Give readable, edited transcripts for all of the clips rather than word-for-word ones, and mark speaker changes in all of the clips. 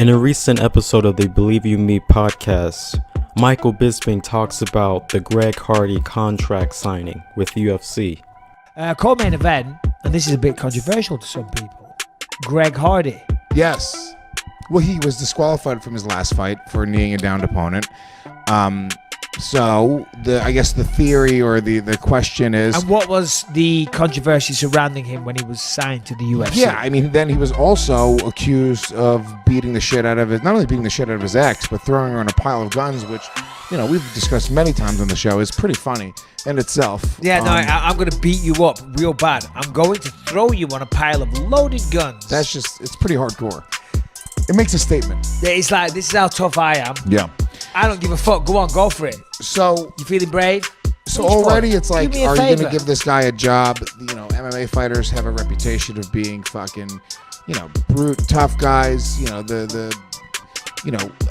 Speaker 1: In a recent episode of the Believe You Me podcast, Michael Bisping talks about the Greg Hardy contract signing with UFC.
Speaker 2: Co-main event, and this is a bit controversial to some people, Greg Hardy.
Speaker 3: Yes. Well, he was disqualified from his last fight for kneeing a downed opponent. So I guess the theory or the question is...
Speaker 2: And what was the controversy surrounding him when he was signed to the UFC?
Speaker 3: Yeah, I mean, then he was also accused of beating the shit out of his... Not only beating the shit out of his ex, but throwing her in a pile of guns, which, you know, we've discussed many times on the show, is pretty funny in itself.
Speaker 2: Yeah, no, I'm going to beat you up real bad. I'm going to throw you on a pile of loaded guns.
Speaker 3: That's just... It's pretty hardcore. It makes a statement.
Speaker 2: Yeah, it's like, this is how tough I am.
Speaker 3: Yeah.
Speaker 2: I don't give a fuck. Go on, go for it.
Speaker 3: So...
Speaker 2: You feeling brave?
Speaker 3: So already it's like, are you going to give this guy a job? You know, MMA fighters have a reputation of being fucking, you know, brute, tough guys. You know,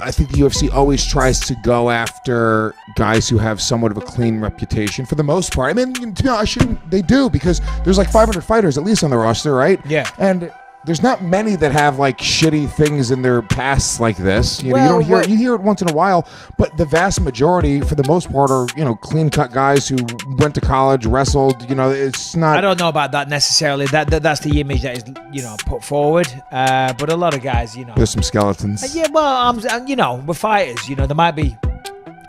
Speaker 3: I think the UFC always tries to go after guys who have somewhat of a clean reputation for the most part. I mean, to be honest, they do, because there's like 500 fighters at least on the roster, right?
Speaker 2: Yeah.
Speaker 3: And there's not many that have like shitty things in their pasts like this. You know,
Speaker 2: Well,
Speaker 3: you don't hear you hear it once in a while, but the vast majority, for the most part, are, you know, clean-cut guys who went to college, wrestled. You know, it's not.
Speaker 2: I don't know about that necessarily. That's the image that is, you know, put forward. But a lot of guys, you know,
Speaker 3: There's some skeletons.
Speaker 2: yeah. Well, you know, we're fighters. You know, there might be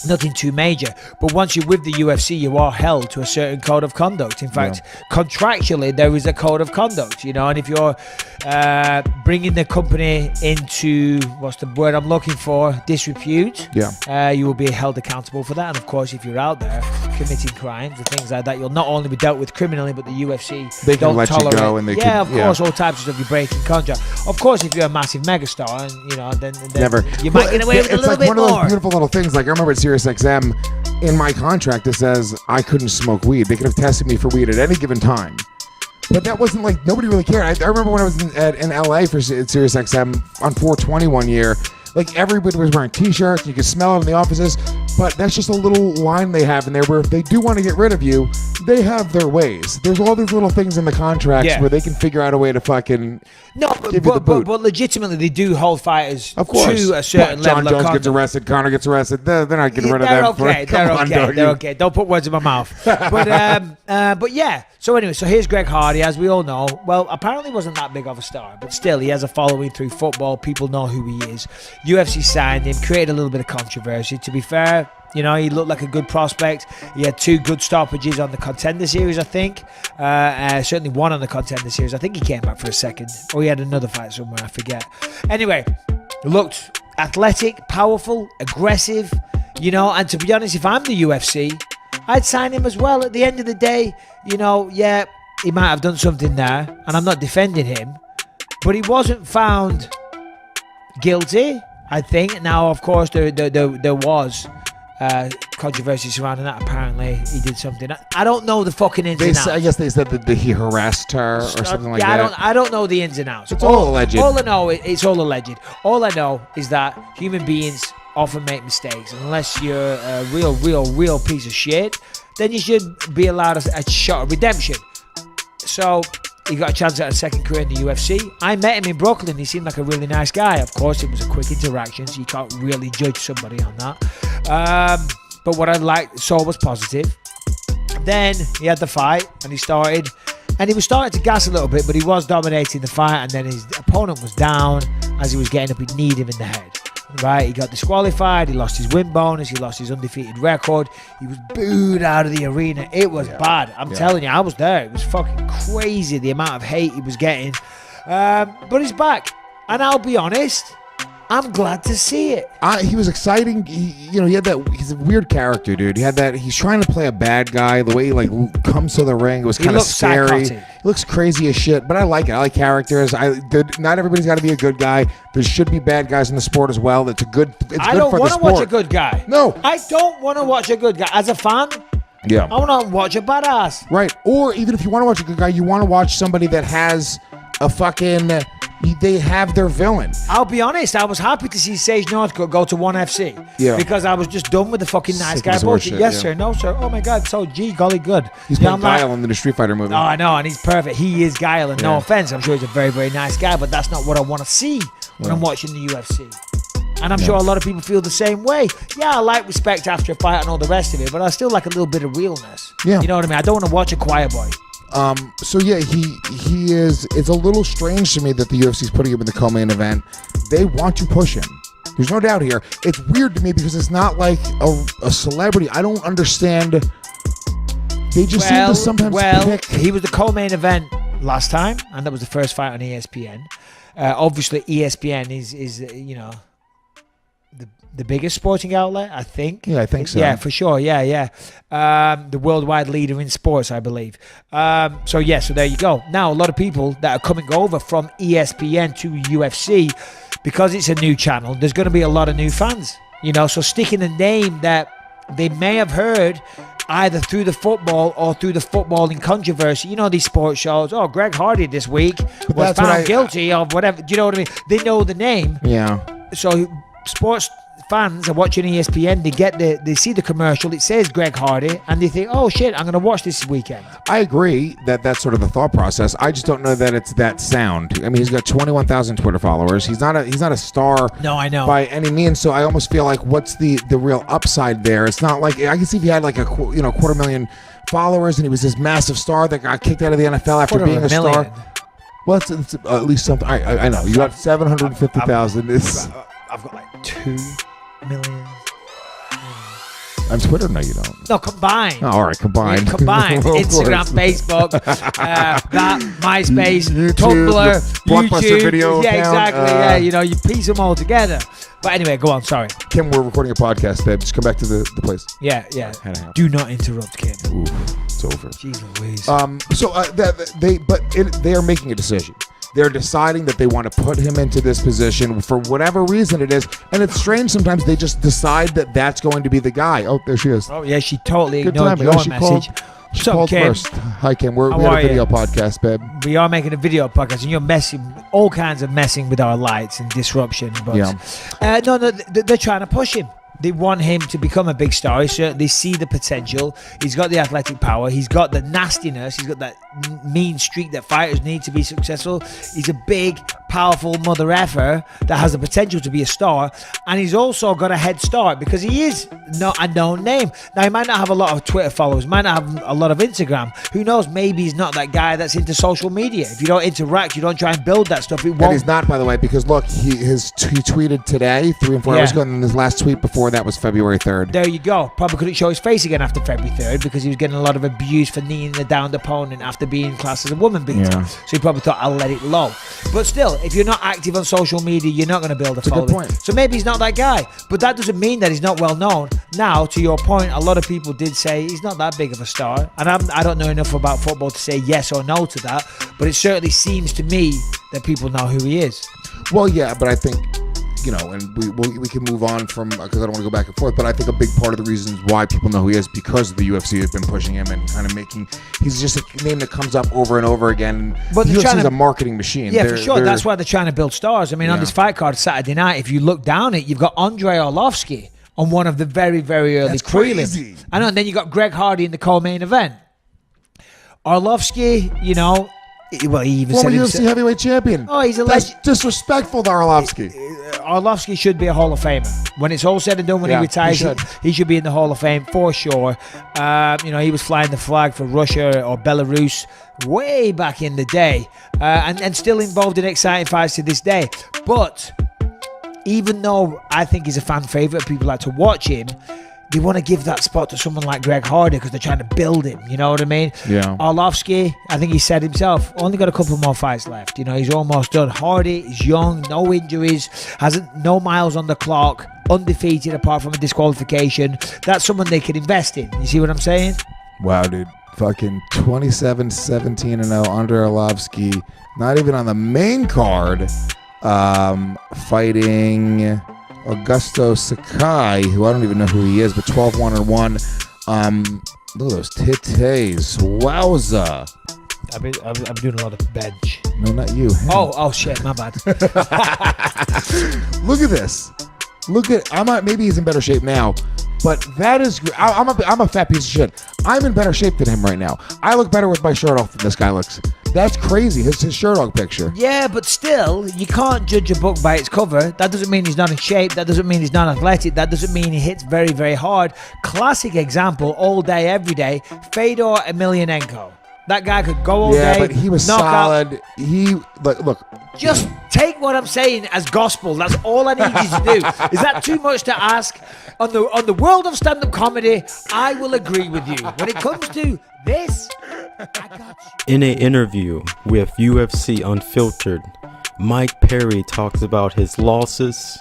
Speaker 2: nothing too major, but once you're with the UFC, you are held to a certain code of conduct. In fact, contractually, there is a code of conduct, you know, and if you're bringing the company into, what's the word I'm looking for, disrepute, you will be held accountable for that. And of course, if you're out there committing crimes and things like that, you'll not only be dealt with criminally, but the UFC
Speaker 3: They can
Speaker 2: don't
Speaker 3: let
Speaker 2: tolerate.
Speaker 3: you go, and they
Speaker 2: of course, all types of stuff. You're breaking contract. Of course, if you're a massive megastar, and you know, then
Speaker 3: Never.
Speaker 2: you might get away with a little
Speaker 3: like
Speaker 2: bit
Speaker 3: one of those
Speaker 2: more.
Speaker 3: beautiful little things. Like, I remember at SiriusXM, in my contract, it says I couldn't smoke weed. They could have tested me for weed at any given time. But that wasn't like, nobody really cared. I remember when I was in LA for SiriusXM on 420 one year, like everybody was wearing t-shirts. You could smell it in the offices. But that's just a little line they have in there where if they do want to get rid of you, they have their ways. There's all these little things in the contracts where they can figure out a way to fucking give you the boot.
Speaker 2: But legitimately, they do hold fighters
Speaker 3: Of course.
Speaker 2: to a certain level
Speaker 3: John
Speaker 2: of
Speaker 3: Jones
Speaker 2: conduct.
Speaker 3: gets arrested, Connor gets arrested. They're not getting rid of
Speaker 2: They're
Speaker 3: them.
Speaker 2: okay. They're okay. Don't put words in my mouth. But yeah. So anyway, so here's Greg Hardy, as we all know. Well, apparently wasn't that big of a star, but still, he has a following through football. People know who he is. UFC signed him, created a little bit of controversy. To be fair, you know, he looked like a good prospect. He had 2 good stoppages on the Contender Series, I think. Certainly one on the Contender Series. I think he came back for a second. Or he had another fight somewhere, I forget. Anyway, looked athletic, powerful, aggressive, you know. And to be honest, if I'm the UFC, I'd sign him as well. At the end of the day, you know, yeah, he might have done something there. And I'm not defending him. But he wasn't found guilty, I think. Now, of course, there was... controversy surrounding that. Apparently he did something. I don't know the fucking ins and outs.
Speaker 3: I guess they said that he harassed her or something like that.
Speaker 2: I don't know the ins and outs.
Speaker 3: It's all alleged.
Speaker 2: All I know, it's all alleged. All I know is that human beings often make mistakes. Unless you're a real piece of shit, then you should be allowed a shot of redemption. So he got a chance at a second career in the UFC. I met him in Brooklyn. He seemed like a really nice guy. Of course, it was a quick interaction, so you can't really judge somebody on that. But what I saw was positive. Then he had the fight, and he was starting to gas a little bit, but he was dominating the fight, and then his opponent was down. As he was getting up, he kneed him in the head. Right, he got disqualified, he lost his win bonus, he lost his undefeated record, he was booed out of the arena. It was bad. I'm telling you, I was there. It was fucking crazy, the amount of hate he was getting. But he's back, and I'll be honest, I'm glad to see it.
Speaker 3: He was exciting. He had that. He's a weird character, dude. He's trying to play a bad guy. The way he like comes to the ring, it was kind of scary.
Speaker 2: Psychotic.
Speaker 3: He looks crazy as shit, but I like it. I like characters. Not everybody's got to be a good guy. There should be bad guys in the sport as well. It's good. It's
Speaker 2: I
Speaker 3: good
Speaker 2: don't
Speaker 3: for the
Speaker 2: want to
Speaker 3: sport.
Speaker 2: watch a good guy.
Speaker 3: No,
Speaker 2: I don't want to watch a good guy. As a fan,
Speaker 3: yeah,
Speaker 2: I want to watch a badass.
Speaker 3: Right. Or even if you want to watch a good guy, you want to watch somebody that has a fucking. They have their villain.
Speaker 2: I'll be honest, I was happy to see Sage Northcutt go to ONE FC.
Speaker 3: Yeah.
Speaker 2: Because I was just done with the fucking nice
Speaker 3: Sick
Speaker 2: guy
Speaker 3: of his
Speaker 2: bullshit.
Speaker 3: horseshit,
Speaker 2: Yes,
Speaker 3: yeah.
Speaker 2: sir. No, sir. Oh, my God. So, golly good.
Speaker 3: He's playing Guile in the new Street Fighter movie.
Speaker 2: Oh, I know, and he's perfect. He is Guile, and no offense. I'm sure he's a very, very nice guy, but that's not what I want to see when I'm watching the UFC. And I'm sure a lot of people feel the same way. Yeah, I like respect after a fight and all the rest of it, but I still like a little bit of realness.
Speaker 3: Yeah.
Speaker 2: You know what I mean? I don't want to watch a choir boy.
Speaker 3: So yeah, he is. It's a little strange to me that the UFC is putting him in the co-main event. They want to push him. There's no doubt here. It's weird to me because it's not like a celebrity. I don't understand. They just seem to sometimes pick.
Speaker 2: He was the co-main event last time, and that was the first fight on ESPN. Obviously, ESPN is you know, the biggest sporting outlet, I think.
Speaker 3: Yeah, I think so.
Speaker 2: Yeah, for sure. Yeah. The worldwide leader in sports, I believe. So there you go. Now, a lot of people that are coming over from ESPN to UFC, because it's a new channel, there's going to be a lot of new fans. You know, so sticking a name that they may have heard either through the football or through the footballing controversy. You know, these sports shows, Greg Hardy this week was found guilty of whatever. Do you know what I mean? They know the name.
Speaker 3: Yeah.
Speaker 2: So sports fans are watching ESPN, they see the commercial, it says Greg Hardy, and they think, oh shit, I'm going to watch this weekend.
Speaker 3: I agree that that's sort of the thought process. I just don't know that it's that sound. I mean, he's got 21,000 Twitter followers. He's not a star.
Speaker 2: No, I know.
Speaker 3: By any means. So I almost feel like what's the real upside there? It's not like, I can see if he had like a 250,000 followers and he was this massive star that got kicked out of the NFL after being a star. Well, it's at least something. I know. You got 750,000.
Speaker 2: I've got like 2 million.
Speaker 3: On Twitter? No, you don't.
Speaker 2: No, combined.
Speaker 3: Oh, all right, combined.
Speaker 2: Combined. Instagram, Facebook, that MySpace,
Speaker 3: YouTube,
Speaker 2: Tumblr,
Speaker 3: Blockbuster
Speaker 2: YouTube.
Speaker 3: video
Speaker 2: Yeah,
Speaker 3: account,
Speaker 2: exactly. You you piece them all together. But anyway, go on. Sorry.
Speaker 3: Kim, we're recording a podcast, babe. Just come back to the place.
Speaker 2: Yeah. Do not interrupt, Kim.
Speaker 3: Ooh, it's over.
Speaker 2: Jeez Louise.
Speaker 3: They are making a decision. They're deciding that they want to put him into this position for whatever reason it is. And it's strange sometimes they just decide that that's going to be the guy. Oh, there she is.
Speaker 2: Oh, yeah, she totally
Speaker 3: Good
Speaker 2: ignored
Speaker 3: timing.
Speaker 2: your
Speaker 3: She
Speaker 2: message.
Speaker 3: She called first. Hi, Kim. We had a video podcast, babe.
Speaker 2: We are making a video podcast, and you're all kinds of messing with our lights and disruption. But no, they're trying to push him. They want him to become a big star. They see the potential. He's got the athletic power. He's got the nastiness. He's got that mean streak that fighters need to be successful. He's a big, powerful mother effer that has the potential to be a star. And he's also got a head start because he is not a known name. Now, he might not have a lot of Twitter followers, might not have a lot of Instagram. Who knows? Maybe he's not that guy that's into social media. If you don't interact, you don't try and build that stuff, it won't.
Speaker 3: And he's not, by the way, because look, he tweeted today, 3 and 4 hours ago, and his last tweet before that was February 3rd.
Speaker 2: There you go. Probably couldn't show his face again after February 3rd because he was getting a lot of abuse for kneeing the downed opponent after being classed as a woman beater.
Speaker 3: Yeah.
Speaker 2: So he probably thought, I'll let it low. But still, if you're not active on social media, you're not going to build a following.
Speaker 3: Good point.
Speaker 2: So maybe he's not that guy. But that doesn't mean that he's not well known. Now, to your point, a lot of people did say he's not that big of a star. And I don't know enough about football to say yes or no to that. But it certainly seems to me that people know who he is.
Speaker 3: Well, yeah, but I think, and we can move on from, because I don't want to go back and forth, but I think a big part of the reasons why people know who he is because the UFC has been pushing him and kind of he's just a name that comes up over and over again. But the UFC is a marketing machine.
Speaker 2: Yeah, for sure. That's why they're trying to build stars. I mean, on this fight card Saturday night, if you look down it, you've got Andrei Arlovski on one of the very, very early prelims. I know, and then you got Greg Hardy in the co-main event. Arlovski, well, he even
Speaker 3: former
Speaker 2: said
Speaker 3: UFC heavyweight champion.
Speaker 2: Oh, he's a
Speaker 3: That's disrespectful to Arlovski.
Speaker 2: Arlovski should be a Hall of Famer. When it's all said and done, when he retires, he should be in the Hall of Fame for sure. He was flying the flag for Russia or Belarus way back in the day, and still involved in exciting fights to this day. But even though I think he's a fan favorite, people like to watch him, they want to give that spot to someone like Greg Hardy because they're trying to build him. You know what I mean?
Speaker 3: Yeah.
Speaker 2: Arlovski, I think he said himself, only got a couple more fights left. He's almost done. Hardy is young, no injuries, no miles on the clock, undefeated apart from a disqualification. That's someone they can invest in. You see what I'm saying?
Speaker 3: Wow, dude. Fucking 27-17-0 under Arlovski. Not even on the main card. Fighting Augusto Sakai, who I don't even know who he is, but 12-1-1. Look at those titties. Wowza.
Speaker 2: I'm doing a lot of bench.
Speaker 3: No, not you. Him.
Speaker 2: Oh shit, my bad.
Speaker 3: Look at this. Maybe he's in better shape now, but that is. I'm a fat piece of shit. I'm in better shape than him right now. I look better with my shirt off than this guy looks. That's crazy. His Sherdog picture.
Speaker 2: Yeah, but still, you can't judge a book by its cover. That doesn't mean he's not in shape. That doesn't mean he's not athletic. That doesn't mean he hits very, very hard. Classic example, all day, every day, Fedor Emelianenko. That guy could go all day.
Speaker 3: Yeah, but he was solid. He look.
Speaker 2: Just take what I'm saying as gospel. That's all I need you to do. Is that too much to ask? On the world of stand-up comedy, I will agree with you. When it comes to this, I got you.
Speaker 1: In an interview with UFC Unfiltered, Mike Perry talks about his losses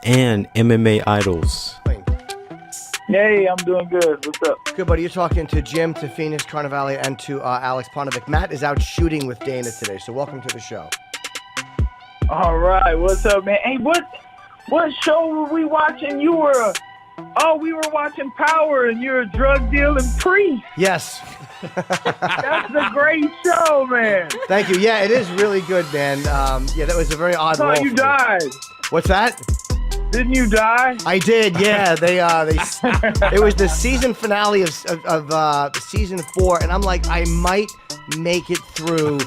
Speaker 1: and MMA idols.
Speaker 4: Hey, I'm doing good. What's up?
Speaker 5: Good, buddy. You're talking to Jim, to Phoenix Carnivale, and to Alex Ponovic. Matt is out shooting with Dana today, so welcome to the show.
Speaker 4: All right, what's up, man? Hey, what show were we watching? We were watching Power, and you're a drug dealing priest.
Speaker 5: Yes.
Speaker 4: That's a great show, man.
Speaker 5: Thank you. Yeah, it is really good, man. Yeah, that was a very odd role.
Speaker 4: I thought you died.
Speaker 5: What's that?
Speaker 4: Didn't you die?
Speaker 5: I did. Yeah, they. It was the season finale of season 4, and I'm like, I might make it through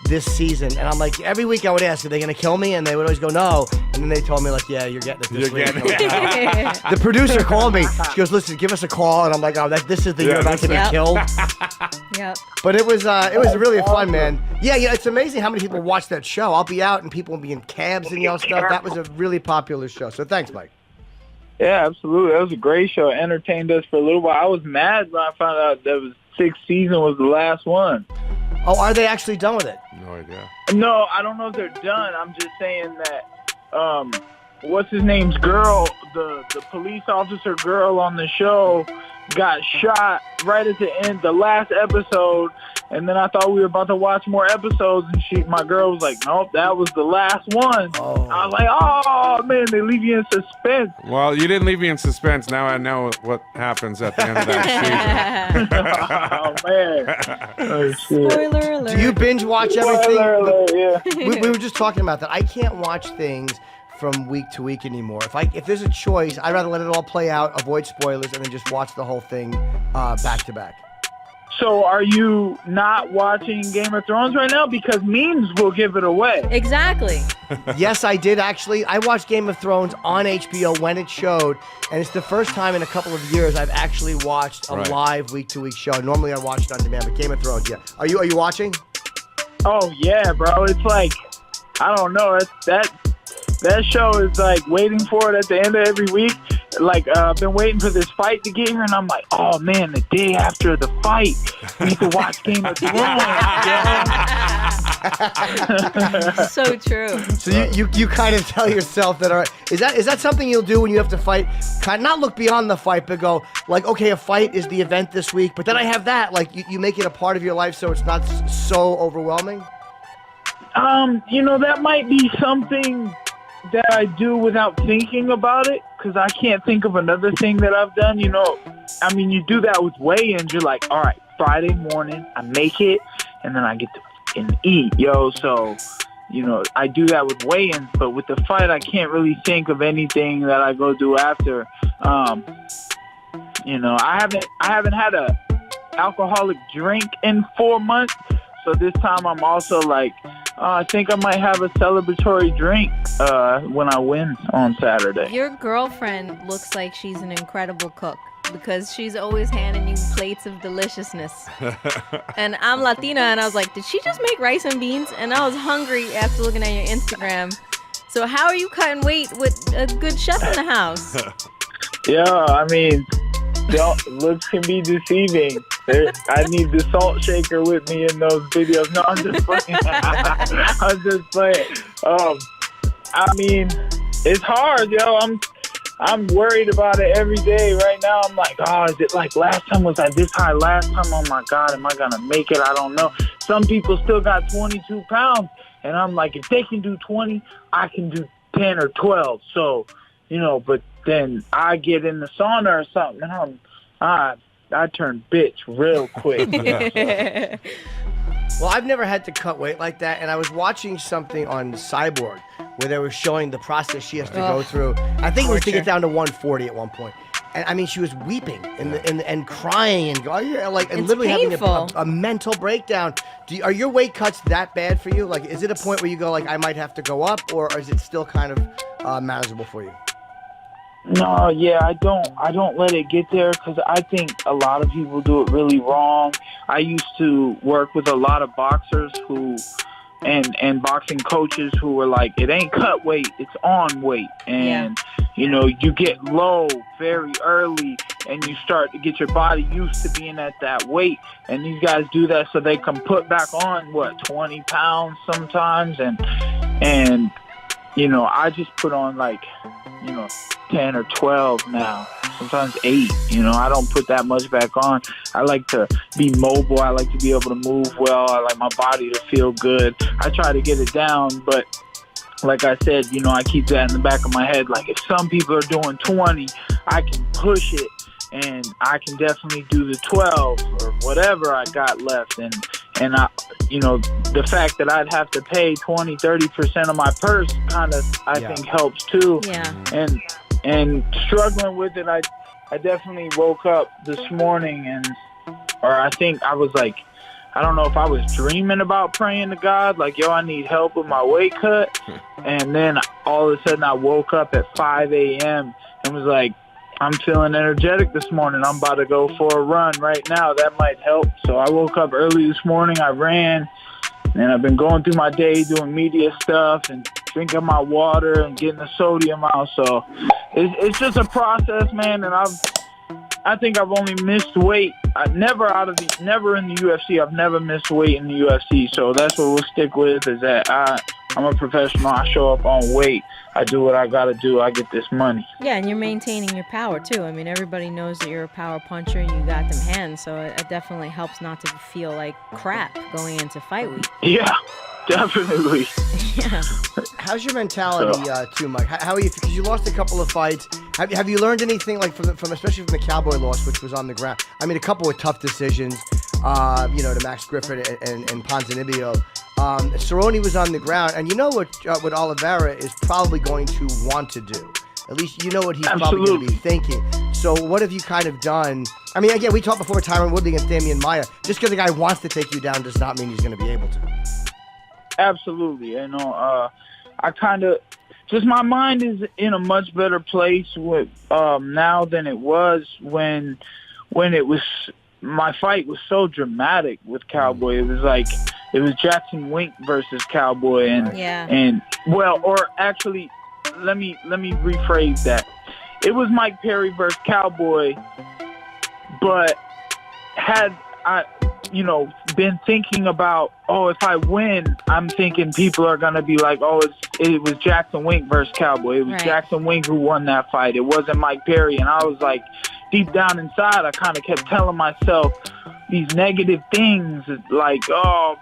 Speaker 5: this season, and I'm like, every week I would ask, are they gonna kill me? And they would always go, no. And then they told me, like, yeah, you're getting it this week. The producer called me. She goes, listen, give us a call. And I'm like, oh, this is the year about to be killed.
Speaker 6: Yep.
Speaker 5: But it was really fun, man. Yeah, it's amazing how many people watch that show. I'll be out and people will be in cabs and stuff. That was a really popular show. So thanks, Mike.
Speaker 4: Yeah, absolutely. That was a great show. It entertained us for a little while. I was mad when I found out that was 6th season was the last one.
Speaker 5: Oh, are they actually done with it?
Speaker 7: No idea.
Speaker 4: No, I don't know if they're done. I'm just saying that, what's his name's girl, the police officer girl on the show got shot right at the end, the last episode, and then I thought we were about to watch more episodes, and my girl was like, nope, that was the last one. Oh. I was like, oh, man, they leave you in suspense.
Speaker 7: Well, you didn't leave me in suspense. Now I know what happens at the end of that
Speaker 4: season. Oh, man. Oh, shit.
Speaker 6: Spoiler alert.
Speaker 5: Do you binge watch everything?
Speaker 4: Spoiler alert, yeah.
Speaker 5: We were just talking about that. I can't watch things from week to week anymore. If there's a choice, I'd rather let it all play out, avoid spoilers, and then just watch the whole thing back to back.
Speaker 4: So are you not watching Game of Thrones right now? Because memes will give it away.
Speaker 6: Exactly.
Speaker 5: Yes, I did actually. I watched Game of Thrones on HBO when it showed, and it's the first time in a couple of years I've actually watched a live week-to-week show. Normally I watch it on demand, but Game of Thrones, yeah. Are you watching?
Speaker 4: Oh yeah, bro. It's like, I don't know. That show is like waiting for it at the end of every week. Like, I've been waiting for this fight to get here, and I'm like, oh, man, the day after the fight, we need to watch Game of Thrones.
Speaker 6: So true.
Speaker 5: So you kind of tell yourself that, is that something you'll do when you have to fight? Kind of not look beyond the fight, but go, like, okay, a fight is the event this week, but then I have that. Like, you make it a part of your life so it's not so overwhelming?
Speaker 4: That might be something that I do without thinking about it, because I can't think of another thing that I've done. You do that with weigh-ins. You're like, all right, Friday morning, I make it, and then I get to eat, So, I do that with weigh-ins, but with the fight, I can't really think of anything that I go do after. I haven't had a alcoholic drink in 4 months, so this time I'm also like, I think I might have a celebratory drink when I win on Saturday.
Speaker 6: Your girlfriend looks like she's an incredible cook because she's always handing you plates of deliciousness. And I'm Latina, and I was like, did she just make rice and beans? And I was hungry after looking at your Instagram. So how are you cutting weight with a good chef in the house?
Speaker 4: Looks can be deceiving. I need the salt shaker with me in those videos. No, I'm just playing. I'm just playing. It's hard, I'm worried about it every day. Right now, I'm like, is it like last time was I this high? Last time, oh my God, am I gonna make it? I don't know. Some people still got 22 pounds, and I'm like, if they can do 20, I can do 10 or 12. So, but then I get in the sauna or something, and I turn bitch real quick.
Speaker 5: Well, I've never had to cut weight like that, and I was watching something on Cyborg where they were showing the process she has to go through. I think it was to get down to 140 at one point. And I mean, she was weeping and crying and going, like, and
Speaker 6: It's
Speaker 5: literally
Speaker 6: painful.
Speaker 5: having a mental breakdown. Are your weight cuts that bad for you? Like, is it a point where you go, like, I might have to go up, or is it still kind of manageable for you?
Speaker 4: No, yeah, I don't let it get there because I think a lot of people do it really wrong. I used to work with a lot of boxers and boxing coaches who were like, it ain't cut weight, it's on weight. And, you know, you get low very early and you start to get your body used to being at that weight. And these guys do that so they can put back on, 20 pounds sometimes. And you know, I just put on 10 or 12 now, sometimes 8. You know, I don't put that much back on. I like to be mobile. I like to be able to move well. I like my body to feel good. I try to get it down, but like I said, you know, I keep that in the back of my head. Like, if some people are doing 20, I can push it, and I can definitely do the 12 or whatever I got left. And I, you know, the fact that I'd have to pay 20, 30% of my purse kind of, I think, helps too.
Speaker 6: Yeah.
Speaker 4: And struggling with it, I definitely woke up this morning or I think I was like, I don't know if I was dreaming about praying to God, like, yo, I need help with my weight cut. And then all of a sudden I woke up at 5 a.m. and was like, I'm feeling energetic this morning. I'm about to go for a run right now. That might help. So I woke up early this morning. I ran, and I've been going through my day doing media stuff and drinking my water and getting the sodium out. So it's just a process, man. And I think I've only missed weight. Never in the UFC. I've never missed weight in the UFC. So that's what we'll stick with, is that I'm a professional. I show up on weight. I do what I got to do. I get this money.
Speaker 6: Yeah, and you're maintaining your power, too. I mean, everybody knows that you're a power puncher and you got them hands, so it definitely helps not to feel like crap going into fight week.
Speaker 4: Yeah, definitely.
Speaker 6: Yeah.
Speaker 5: How's your mentality, too, Mike? How are you? Because you lost a couple of fights. Have you learned anything, like, from especially from the Cowboy loss, which was on the ground? I mean, a couple of tough decisions, to Max Griffith and Ponzinibbio. Cerrone was on the ground, and you know what Oliveira is probably going to want to do. At least you know what he's probably going to be thinking. So what have you kind of done? I mean, again, we talked before Tyron Woodley against Damian Maia. Just because the guy wants to take you down does not mean he's going to be able to.
Speaker 4: Absolutely. You know, I kind of just, my mind is in a much better place with now than it was when it was. My fight was so dramatic with Cowboy. It was like, it was Jackson Wink versus Cowboy, and or actually, let me rephrase that. It was Mike Perry versus Cowboy, but had I, been thinking about, if I win, I'm thinking people are gonna be like, it was Jackson Wink versus Cowboy. It was Jackson Wink who won that fight. It wasn't Mike Perry, and I was like, deep down inside, I kind of kept telling myself these negative things, like, I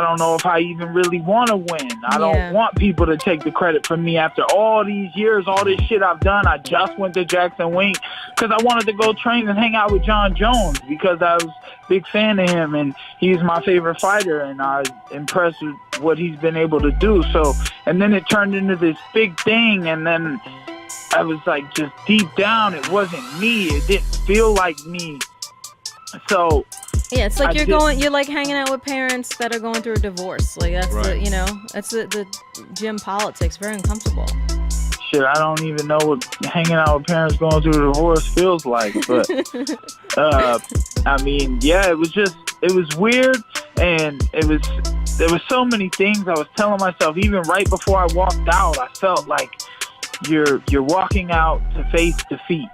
Speaker 4: don't know if I even really want to win. I don't want people to take the credit from me after all these years, all this shit I've done. I just went to Jackson Wink because I wanted to go train and hang out with John Jones because I was a big fan of him, and he's my favorite fighter, and I was impressed with what he's been able to do. So, and then it turned into this big thing, and then I was like, just deep down, it wasn't me. It didn't feel like me. So
Speaker 6: yeah, it's like you're like hanging out with parents that are going through a divorce. Like that's that's the gym politics. Very uncomfortable.
Speaker 4: Shit, I don't even know what hanging out with parents going through a divorce feels like. But I mean, yeah, it was weird, and there was so many things I was telling myself. Even right before I walked out, I felt like you're walking out to face defeat.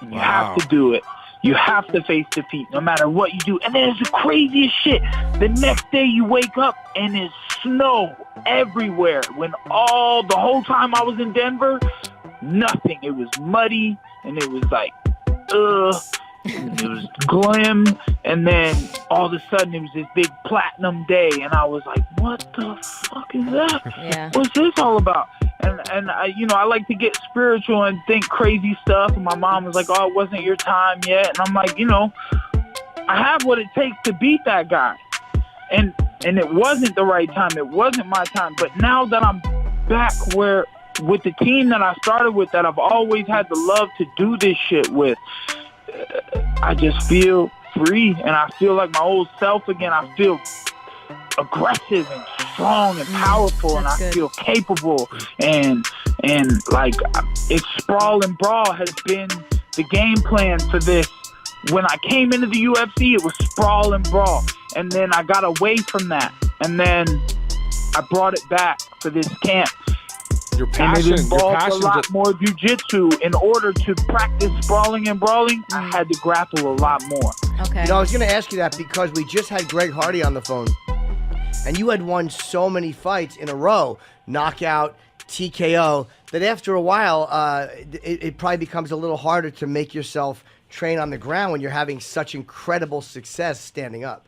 Speaker 4: And you have to do it. You have to face defeat no matter what you do. And then it's the craziest shit. The next day you wake up and there's snow everywhere. When the whole time I was in Denver, nothing. It was muddy and it was like, it was glim. And then all of a sudden it was this big platinum day. And I was like, what the fuck is that?
Speaker 6: Yeah.
Speaker 4: What's this all about? And I like to get spiritual and think crazy stuff. And my mom was like, it wasn't your time yet. And I'm like, I have what it takes to beat that guy. And it wasn't the right time. It wasn't my time. But now that I'm back where with the team that I started with, that I've always had the love to do this shit with, I just feel free, and I feel like my old self again. I feel aggressive and strong and powerful, and I feel capable, and like it's sprawl and brawl has been the game plan for this. When I came into the UFC, it was sprawl and brawl, and then I got away from that, and then I brought it back for this camp.
Speaker 7: Your passion,
Speaker 4: and it involved a lot more jiu-jitsu. In order to practice sprawling and brawling, I had to grapple a lot more.
Speaker 6: Okay.
Speaker 5: You know, I was going to ask you that because we just had Greg Hardy on the phone, and you had won so many fights in a row, knockout, TKO, that after a while, it probably becomes a little harder to make yourself train on the ground when you're having such incredible success standing up.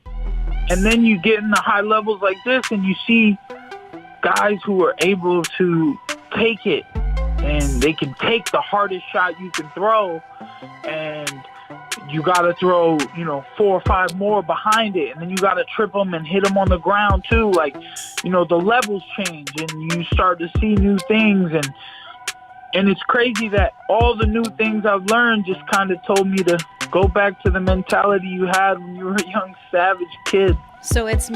Speaker 4: And then you get in the high levels like this, and you see guys who are able to take it, and they can take the hardest shot you can throw, and you got to throw, 4 or 5 more behind it, and then you got to trip them and hit them on the ground too. Like, the levels change, and you start to see new things, and it's crazy that all the new things I've learned just kind of told me to go back to the mentality you had when you were a young savage kid.
Speaker 6: So it's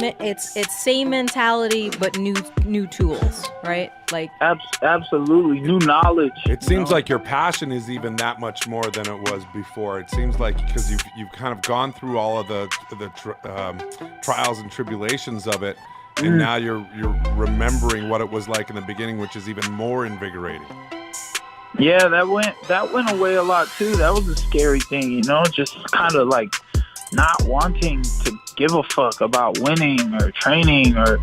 Speaker 6: same mentality but new tools, right? Like
Speaker 4: absolutely new knowledge.
Speaker 7: It seems like your passion is even that much more than it was before. It seems like because you've kind of gone through all of the trials and tribulations of it, and now you're remembering what it was like in the beginning, which is even more invigorating.
Speaker 4: Yeah, that went away a lot too. That was a scary thing, just kind of like not wanting to give a fuck about winning or training or,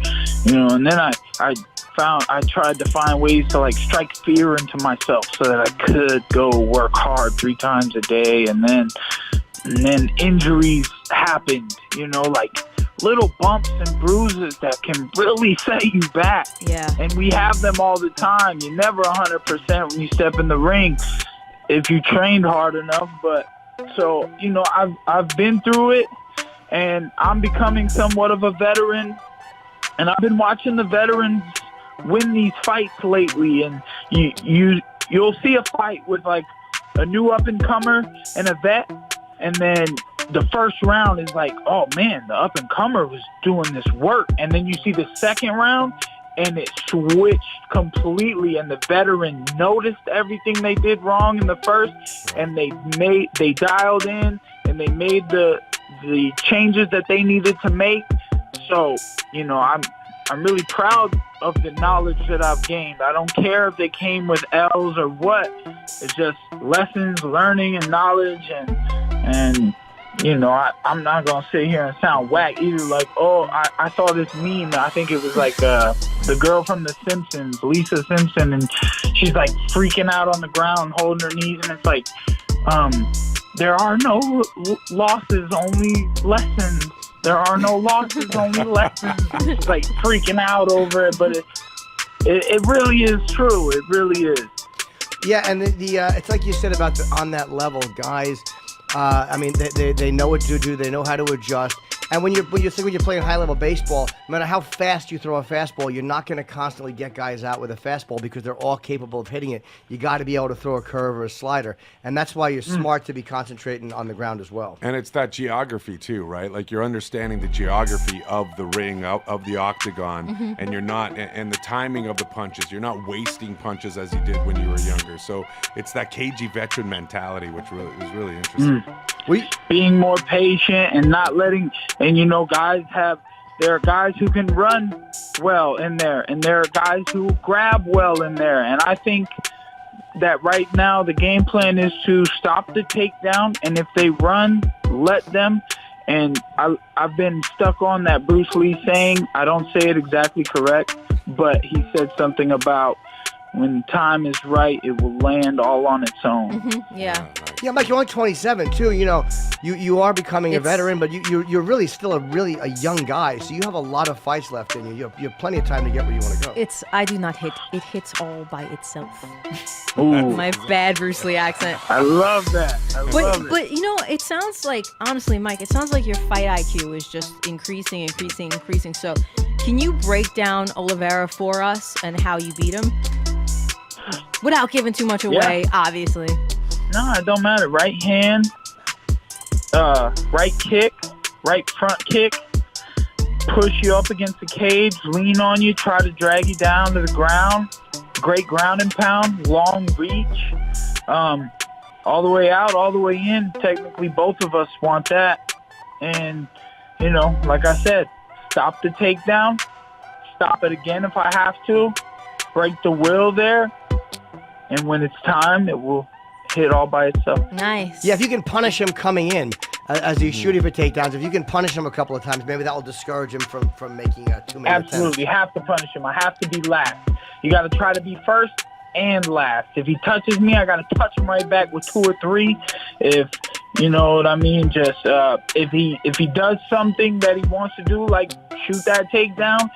Speaker 4: and then I tried to find ways to like strike fear into myself so that I could go work hard 3 times a day. And then injuries happened, like little bumps and bruises that can really set you back.
Speaker 6: Yeah.
Speaker 4: And we have them all the time. You're never 100% when you step in the ring if you trained hard enough. But so, I've been through it, and I'm becoming somewhat of a veteran, and I've been watching the veterans win these fights lately, and you'll see a fight with like a new up-and-comer and a vet, and then the first round is like, oh man, the up-and-comer was doing this work, and then you see the second round, and it switched completely, and the veteran noticed everything they did wrong in the first, and they dialed in, and they made the changes that they needed to make. So, I'm really proud of the knowledge that I've gained. I don't care if they came with L's or what. It's just lessons, learning, and knowledge, and I'm not going to sit here and sound whack either. Like, I saw this meme. I think it was like the girl from The Simpsons, Lisa Simpson, and she's like freaking out on the ground, holding her knees, and it's like, there are no losses, only lessons. There are no losses, only lessons. She's like freaking out over it, but it really is true. It really is.
Speaker 5: Yeah, and it's like you said about on that level, guys. They know what to do. They know how to adjust. And when you're playing high-level baseball, no matter how fast you throw a fastball, you're not going to constantly get guys out with a fastball because they're all capable of hitting it. You got to be able to throw a curve or a slider, and that's why you're smart to be concentrating on the ground as well.
Speaker 7: And it's that geography too, right? Like you're understanding the geography of the ring, of the octagon, and you're not, and the timing of the punches. You're not wasting punches as you did when you were younger. So it's that cagey veteran mentality, which is really interesting.
Speaker 4: Being more patient and not letting, and there are guys who can run well in there, and there are guys who grab well in there, and I think that right now the game plan is to stop the takedown, and if they run, let them. And I've been stuck on that Bruce Lee saying, I don't say it exactly correct, but he said something about when time is right, it will land all on its own.
Speaker 6: Yeah.
Speaker 5: Yeah, Mike, you're only 27 too. You are becoming a veteran, but you're really still a young guy. So you have a lot of fights left in you. You have plenty of time to get where you want to go.
Speaker 6: I do not hit. It hits all by itself.
Speaker 4: Ooh.
Speaker 6: My bad Bruce Lee accent.
Speaker 4: I love that.
Speaker 6: But it sounds like, honestly, Mike, it sounds like your fight IQ is just increasing. So can you break down Oliveira for us and how you beat him? Without giving too much away, obviously.
Speaker 4: No, it don't matter. Right hand, right kick, right front kick, push you up against the cage, lean on you, try to drag you down to the ground. Great ground and pound, long reach, all the way out, all the way in. Technically, both of us want that. And, you know, like I said, stop the takedown, stop it again if I have to, break the will there, and when it's time, it will hit all by itself.
Speaker 6: Nice.
Speaker 5: Yeah, if you can punish him coming in as he's shooting for takedowns, if you can punish him a couple of times, maybe that will discourage him from making too many attempts.
Speaker 4: Absolutely, have to punish him. I have to be last. You got to try to be first and last. If he touches me, I got to touch him right back with 2 or 3. If you know what I mean, just if he does something that he wants to do, like shoot that takedown,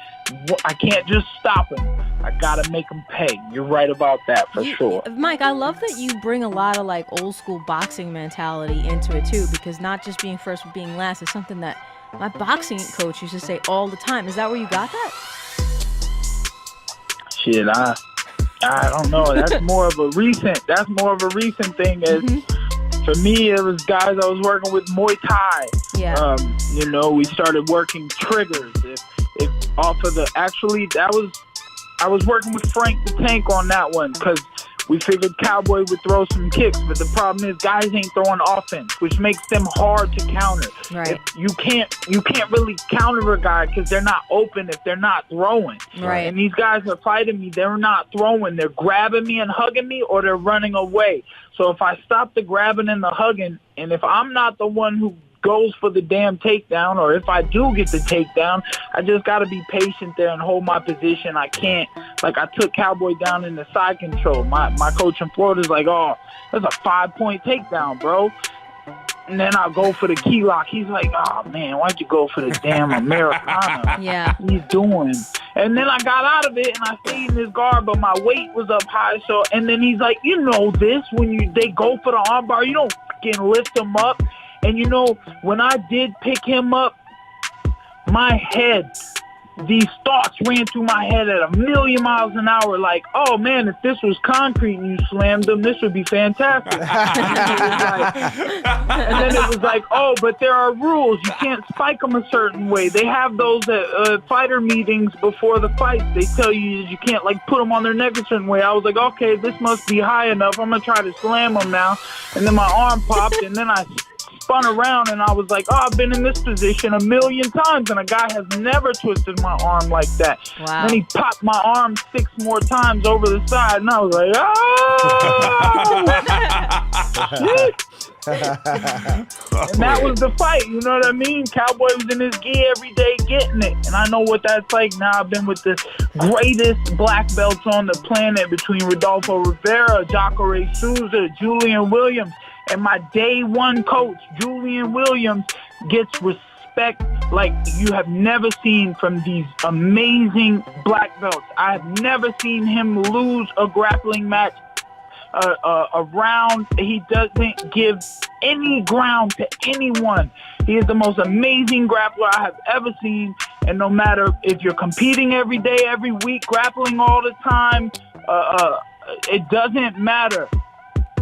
Speaker 4: I can't just stop him. I got to make him pay. You're right about that for sure.
Speaker 6: Mike, I love that you bring a lot of like old school boxing mentality into it too, because not just being first but being last is something that my boxing coach used to say all the time. Is that where you got that?
Speaker 4: Shit, I don't know. That's more of a recent thing. For me, it was guys I was working with Muay Thai.
Speaker 6: Yeah.
Speaker 4: You know, we started working triggers. If off of I was working with Frank the Tank on that one because we figured Cowboy would throw some kicks, but the problem is guys ain't throwing offense, which makes them hard to counter.
Speaker 6: Right.
Speaker 4: You can't really counter a guy because they're not open if they're not throwing.
Speaker 6: Right.
Speaker 4: And these guys are fighting me. They're not throwing. They're grabbing me and hugging me, or they're running away. So if I stop the grabbing and the hugging, and if I'm not the one who goes for the damn takedown, or if I do get the takedown, I just got to be patient there and hold my position. I can't, like I took Cowboy down in the side control. My coach in Florida's like, oh, that's a 5-point takedown, bro. And then I'll go for the key lock. He's like, oh, man, why'd you go for the damn Americana?
Speaker 6: Yeah.
Speaker 4: He's doing. And then I got out of it, and I stayed in his guard, but my weight was up high. So, and then he's like, you know this, when they go for the armbar, you don't fucking lift them up. And, you know, when I did pick him up, my head, these thoughts ran through my head at 1,000,000 miles an hour, like, oh, man, if this was concrete and you slammed them, this would be fantastic. And then it was like, oh, but there are rules. You can't spike them a certain way. They have those fighter meetings before the fight. They tell you can't, like, put them on their neck a certain way. I was like, okay, this must be high enough. I'm going to try to slam them now. And then my arm popped, and then I spun around, and I was like, oh, I've been in this position 1,000,000 times, and a guy has never twisted my arm like that.
Speaker 6: Wow.
Speaker 4: Then he popped my arm 6 more times over the side, and I was like, oh! And that was the fight, you know what I mean? Cowboy was in his gi every day getting it, and I know what that's like now. I've been with the greatest black belts on the planet between Rodolfo Rivera, Jacare Souza, Julian Williams. And my day one coach, Julian Williams, gets respect like you have never seen from these amazing black belts. I have never seen him lose a grappling match, a round. He doesn't give any ground to anyone. He is the most amazing grappler I have ever seen. And no matter if you're competing every day, every week, grappling all the time, it doesn't matter.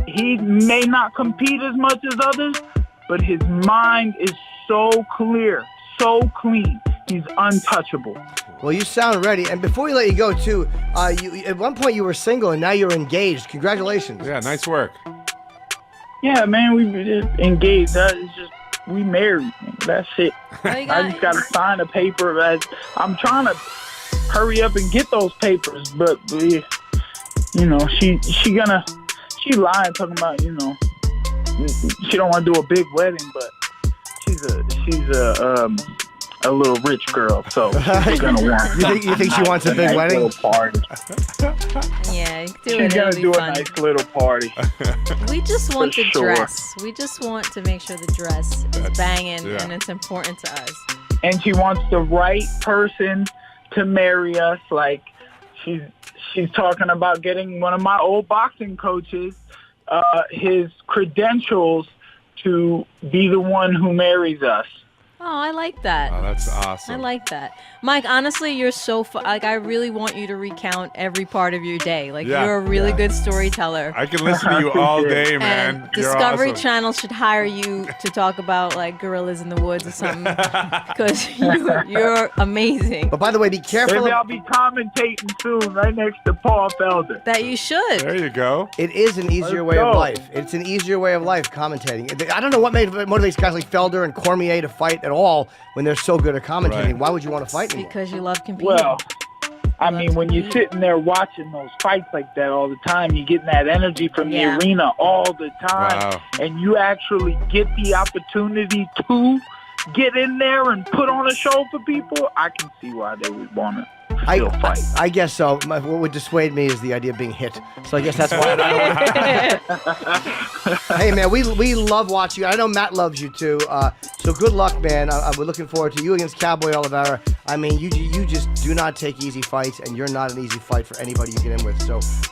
Speaker 4: He may not compete as much as others, but his mind is so clear, so clean. He's untouchable.
Speaker 5: Well, you sound ready. And before we let you go, too, you at one point you were single and now you're engaged. Congratulations.
Speaker 7: Yeah, nice work.
Speaker 4: Yeah, man, we engaged. It's just, we married. That's it. I just got to sign a paper. I'm trying to hurry up and get those papers, but, you know, she lying, talking about, you know, she don't want to do a big wedding, but she's a little rich girl, so she's gonna want.
Speaker 5: You think she wants a big wedding?
Speaker 4: Little party.
Speaker 6: Yeah,
Speaker 4: She's gonna do a nice little party.
Speaker 6: We just want
Speaker 4: For
Speaker 6: the
Speaker 4: sure.
Speaker 6: dress. We just want to make sure the dress is banging,
Speaker 7: yeah.
Speaker 6: and it's important to us.
Speaker 4: And she wants the right person to marry us. Like she's talking about getting one of my old boxing coaches, his credentials to be the one who marries us.
Speaker 6: Oh, I like that.
Speaker 7: Oh, that's awesome.
Speaker 6: I like that. Mike, honestly, you're so like I really want you to recount every part of your day. Like
Speaker 7: Yeah.
Speaker 6: you're a really good storyteller.
Speaker 7: I can listen to you all day, man.
Speaker 6: And
Speaker 7: You're
Speaker 6: Discovery
Speaker 7: awesome.
Speaker 6: Channel should hire you to talk about like gorillas in the woods or something because you're amazing.
Speaker 5: But by the way, be careful.
Speaker 4: Maybe I'll be commentating soon, right next to Paul Felder.
Speaker 6: That you should.
Speaker 7: There you go.
Speaker 5: It is an easier
Speaker 4: Let's
Speaker 5: way of
Speaker 4: go.
Speaker 5: life. It's an easier way of life, commentating. I don't know what motivates guys like Felder and Cormier to fight at all when they're so good at commentating.
Speaker 7: Right.
Speaker 5: Why would you want to fight anymore?
Speaker 6: Because you love competing.
Speaker 4: Well, I mean, when you're sitting there watching those fights like that all the time, you're getting that energy from the
Speaker 6: Yeah.
Speaker 4: arena all the time.
Speaker 7: Wow.
Speaker 4: And you actually get the opportunity to get in there and put on a show for people. I can see why they would want to still fight.
Speaker 5: I guess so. What would dissuade me is the idea of being hit. So I guess that's why I don't. Hey, man, we love watching you. I know Matt loves you, too. So good luck, man. We're looking forward to you against Cowboy Oliveira. I mean, you just do not take easy fights, and you're not an easy fight for anybody you get in with.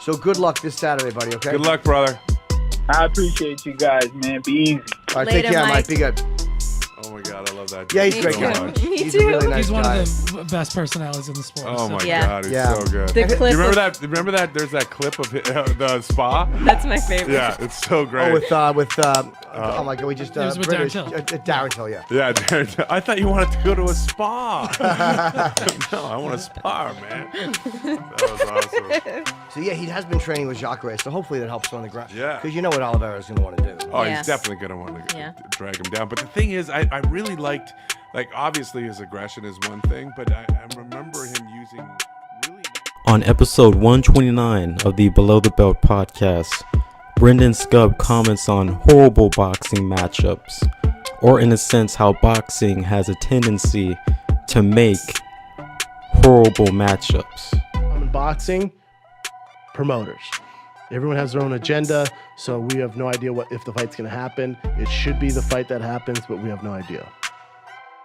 Speaker 5: So good luck this Saturday, buddy, okay?
Speaker 7: Good luck, brother.
Speaker 4: I appreciate you guys, man. Be easy.
Speaker 5: All right,
Speaker 6: Later,
Speaker 5: take care, Mike.
Speaker 6: Mike.
Speaker 5: Be good.
Speaker 7: Oh my God, I love that.
Speaker 5: Yeah, he's
Speaker 7: dude
Speaker 5: great
Speaker 7: so
Speaker 5: guy.
Speaker 7: much.
Speaker 6: Me
Speaker 5: He's
Speaker 6: too.
Speaker 5: a really nice
Speaker 8: He's one
Speaker 5: guy.
Speaker 8: of the best personalities in the sport.
Speaker 7: Oh my
Speaker 6: Yeah.
Speaker 7: God, he's
Speaker 5: Yeah.
Speaker 7: so good.
Speaker 6: The
Speaker 7: Do
Speaker 6: clip
Speaker 7: you remember
Speaker 6: of-
Speaker 7: that? Remember that? There's that clip of the spa.
Speaker 6: That's my favorite.
Speaker 7: Yeah, it's so great.
Speaker 5: Oh, oh my God, we just
Speaker 8: It was with
Speaker 5: British,
Speaker 8: Darren Till.
Speaker 5: Darren Till, yeah.
Speaker 7: Yeah, Darren, I thought you wanted to go to a spa. No, I want to spar, man. That was awesome.
Speaker 5: So yeah, he has been training with Jacare, so hopefully that helps on the ground.
Speaker 7: Yeah.
Speaker 5: Because you know what Oliveira's going to want to do.
Speaker 7: Oh,
Speaker 6: Yeah.
Speaker 7: he's definitely going to want to
Speaker 6: Yeah.
Speaker 7: drag him down. But the thing is, I really liked, like, obviously his aggression is one thing, but I remember him using really...
Speaker 1: On episode 129 of the Below the Belt podcast, Brenden Schaub comments on horrible boxing matchups, or in a sense how boxing has a tendency to make horrible matchups.
Speaker 9: In boxing, promoters. Everyone has their own agenda, so we have no idea if the fight's going to happen. It should be the fight that happens, but we have no idea.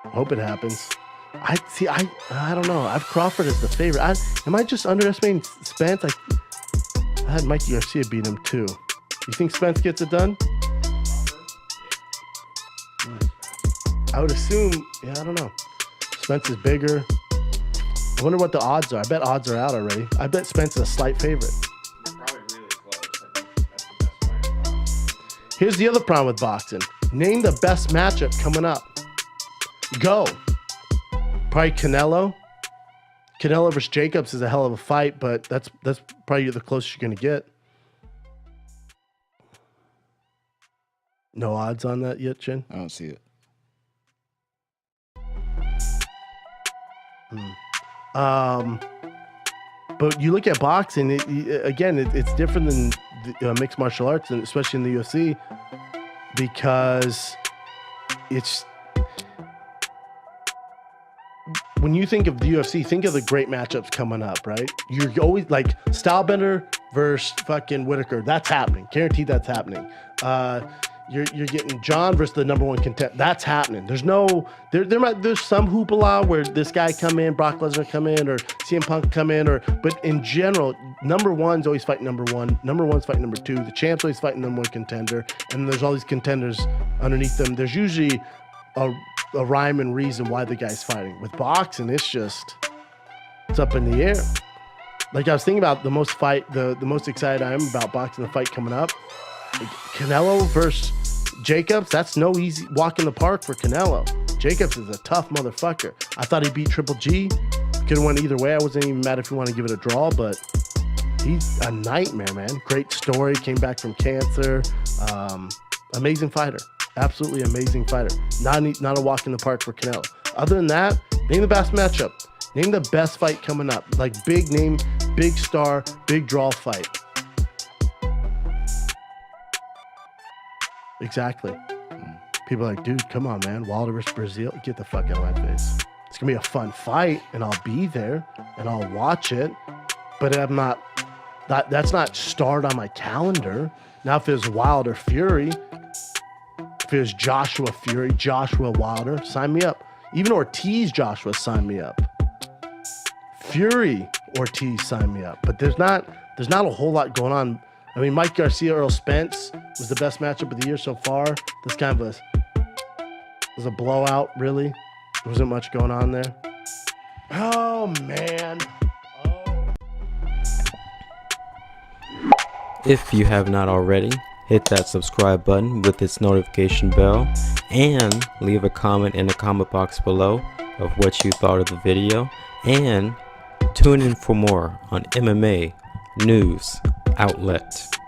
Speaker 9: Hope it happens. I don't know. I have Crawford as the favorite. Am I just underestimating Spence? I had Mikey Garcia beat him too. You think Spence gets it done? I would assume. Yeah, I don't know. Spence is bigger. I wonder what the odds are. I bet odds are out already. I bet Spence is a slight favorite. Here's the other problem with boxing. Name the best matchup coming up. Go. Probably Canelo. Canelo versus Jacobs is a hell of a fight, but that's probably the closest you're going to get. No odds on that yet, Chin?
Speaker 10: I don't see it.
Speaker 9: But you look at boxing, it's different than mixed martial arts, and especially in the UFC, because it's... When you think of the UFC, think of the great matchups coming up, right? You're always like Stylebender versus fucking Whitaker. That's happening. Guaranteed that's happening. You're getting John versus the number one contender. That's happening. There's some hoopla where this guy come in, Brock Lesnar come in, or CM Punk come in, but in general, number one's always fighting number one. Number one's fighting number two. The champ's always fighting number one contender, and there's all these contenders underneath them. There's usually a rhyme and reason why the guy's fighting. With boxing, it's up in the air. Like I was thinking about the most excited I am about boxing, the fight coming up. Like Canelo versus Jacobs, that's no easy walk in the park for Canelo. Jacobs is a tough motherfucker. I thought he beat Triple G. Could have went either way. I wasn't even mad if you want to give it a draw, but he's a nightmare, man. Great story, came back from cancer. Amazing fighter. Absolutely amazing fighter. Not a walk in the park for Canelo. Other than that, name the best matchup. Name the best fight coming up. Like big name, big star, big draw fight. Exactly. People are like, dude, come on, man. Wilder versus Brazil. Get the fuck out of my face. It's going to be a fun fight, and I'll be there, and I'll watch it. But I'm not... That's not starred on my calendar. Now, if it's Wilder Fury... If it was Joshua Fury, Joshua Wilder, sign me up. Even Ortiz Joshua, sign me up. Fury Ortiz, sign me up. But there's not a whole lot going on. I mean, Mike Garcia, Earl Spence was the best matchup of the year so far. That's kind of was a blowout, really. There wasn't much going on there. Oh, man.
Speaker 1: If you have not already, hit that subscribe button with its notification bell and leave a comment in the comment box below of what you thought of the video, and tune in for more on MMA News Outlet.